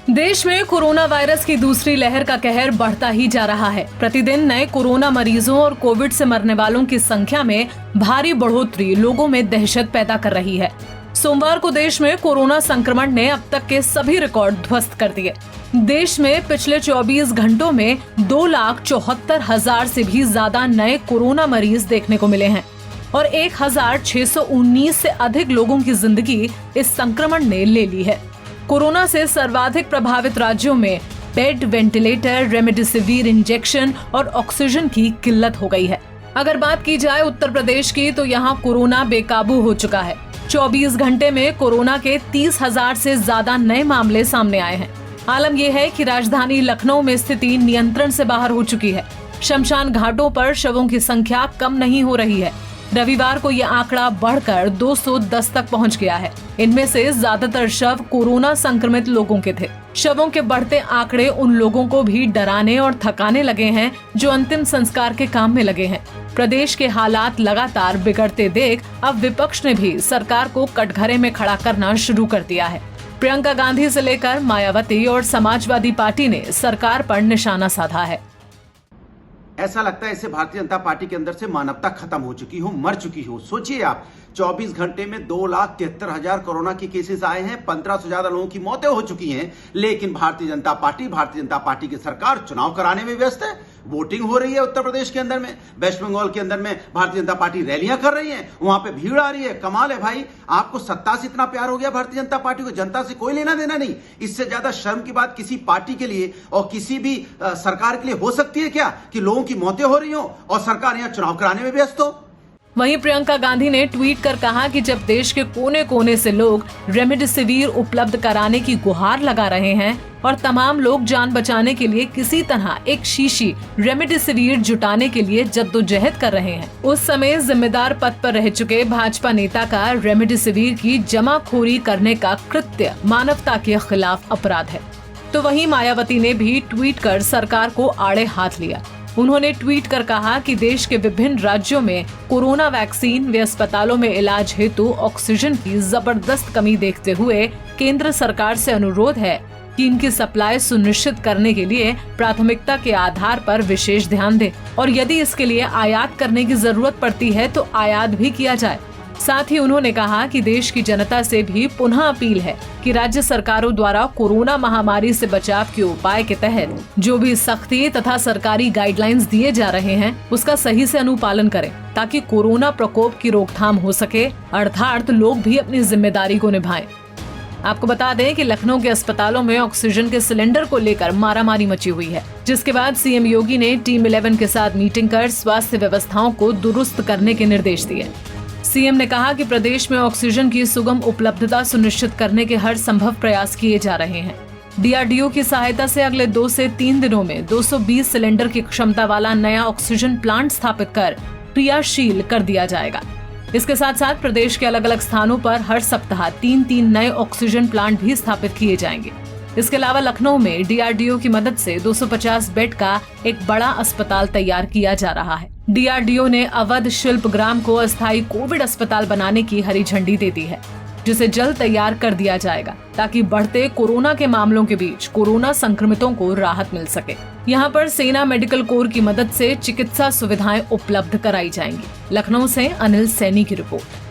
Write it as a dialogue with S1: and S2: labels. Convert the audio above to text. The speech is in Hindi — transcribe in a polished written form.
S1: देश में कोरोना वायरस की दूसरी लहर का कहर बढ़ता ही जा रहा है। प्रतिदिन नए कोरोना मरीजों और कोविड से मरने वालों की संख्या में भारी बढ़ोतरी लोगों में दहशत पैदा कर रही है। सोमवार को देश में कोरोना संक्रमण ने अब तक के सभी रिकॉर्ड ध्वस्त कर दिए। देश में पिछले 24 घंटों में 2,74,000 से भी ज्यादा नए कोरोना मरीज देखने को मिले हैं और 1,619 से अधिक लोगों की जिंदगी इस संक्रमण ने ले ली है। कोरोना से सर्वाधिक प्रभावित राज्यों में बेड, वेंटिलेटर, रेमडेसिविर इंजेक्शन और ऑक्सीजन की किल्लत हो गई है। अगर बात की जाए उत्तर प्रदेश की, तो यहाँ कोरोना बेकाबू हो चुका है। 24 घंटे में कोरोना के 30,000 से ज्यादा नए मामले सामने आए हैं। आलम यह है कि राजधानी लखनऊ में स्थिति नियंत्रण से बाहर हो चुकी है। शमशान घाटों पर शवों की संख्या कम नहीं हो रही है। रविवार को यह आंकड़ा बढ़कर 210 तक पहुंच गया है। इनमें से ज्यादातर शव कोरोना संक्रमित लोगों के थे। शवों के बढ़ते आंकड़े उन लोगों को भी डराने और थकाने लगे हैं जो अंतिम संस्कार के काम में लगे हैं। प्रदेश के हालात लगातार बिगड़ते देख अब विपक्ष ने भी सरकार को कटघरे में खड़ा करना शुरू कर दिया है। प्रियंका गांधी से लेकर मायावती और समाजवादी पार्टी ने सरकार पर निशाना साधा है।
S2: ऐसा लगता है इससे भारतीय जनता पार्टी के अंदर से मानवता खत्म हो चुकी हो, मर चुकी हो। सोचिए आप, 24 घंटे में 2,73,000 कोरोना के केसेस आए हैं, 15 से ज्यादा लोगों की मौतें हो चुकी हैं, लेकिन भारतीय जनता पार्टी की सरकार चुनाव कराने में व्यस्त है। वोटिंग हो रही है उत्तर प्रदेश के अंदर में, वेस्ट बंगाल के अंदर में भारतीय जनता पार्टी रैलियां कर रही है, वहां पे भीड़ आ रही है। कमाल है भाई, आपको सत्ता से इतना प्यार हो गया भारतीय जनता पार्टी को, जनता से कोई लेना देना नहीं। इससे ज्यादा शर्म की बात किसी पार्टी के लिए और किसी भी सरकार के लिए हो सकती है क्या कि लोगों की मौतें हो रही हो और सरकार यहां चुनाव कराने में व्यस्त हो।
S1: वहीं प्रियंका गांधी ने ट्वीट कर कहा कि जब देश के कोने कोने से लोग रेमडेसिविर उपलब्ध कराने की गुहार लगा रहे हैं और तमाम लोग जान बचाने के लिए किसी तरह एक शीशी रेमडेसिविर जुटाने के लिए जद्दोजहद कर रहे हैं, उस समय जिम्मेदार पद पर रह चुके भाजपा नेता का रेमडेसिविर की जमाखोरी करने का कृत्य मानवता के खिलाफ अपराध है। तो वहीं मायावती ने भी ट्वीट कर सरकार को आड़े हाथ लिया। उन्होंने ट्वीट कर कहा कि देश के विभिन्न राज्यों में कोरोना वैक्सीन व अस्पतालों में इलाज हेतु ऑक्सीजन की जबरदस्त कमी देखते हुए केंद्र सरकार से अनुरोध है कि इनकी सप्लाई सुनिश्चित करने के लिए प्राथमिकता के आधार पर विशेष ध्यान दे और यदि इसके लिए आयात करने की जरूरत पड़ती है तो आयात भी किया जाए। साथ ही उन्होंने कहा कि देश की जनता से भी पुनः अपील है कि राज्य सरकारों द्वारा कोरोना महामारी से बचाव के उपाय के तहत जो भी सख्ती तथा सरकारी गाइडलाइंस दिए जा रहे हैं उसका सही से अनुपालन करें ताकि कोरोना प्रकोप की रोकथाम हो सके, अर्थात लोग भी अपनी जिम्मेदारी को निभाएं। आपको बता दें कि लखनऊ के अस्पतालों में ऑक्सीजन के सिलेंडर को लेकर मारामारी मची हुई है, जिसके बाद सीएम योगी ने टीम 11 के साथ मीटिंग कर स्वास्थ्य व्यवस्थाओं को दुरुस्त करने के निर्देश दिए। सीएम ने कहा कि प्रदेश में ऑक्सीजन की सुगम उपलब्धता सुनिश्चित करने के हर संभव प्रयास किए जा रहे हैं। डीआरडीओ की सहायता से अगले 2 से 3 दिनों में 220 सिलेंडर की क्षमता वाला नया ऑक्सीजन प्लांट स्थापित कर क्रियाशील कर दिया जाएगा। इसके साथ साथ प्रदेश के अलग अलग स्थानों पर हर सप्ताह 3-3 नए ऑक्सीजन प्लांट भी स्थापित किए जाएंगे। इसके अलावा लखनऊ में डीआरडीओ की मदद से 250 बेड का एक बड़ा अस्पताल तैयार किया जा रहा है। डीआरडीओ ने अवध शिल्प ग्राम को अस्थायी कोविड अस्पताल बनाने की हरी झंडी दे दी है, जिसे जल्द तैयार कर दिया जाएगा ताकि बढ़ते कोरोना के मामलों के बीच कोरोना संक्रमितों को राहत मिल सके। यहाँ पर सेना मेडिकल कोर की मदद से चिकित्सा सुविधाएं उपलब्ध कराई जाएंगी। लखनऊ से अनिल सैनी की रिपोर्ट।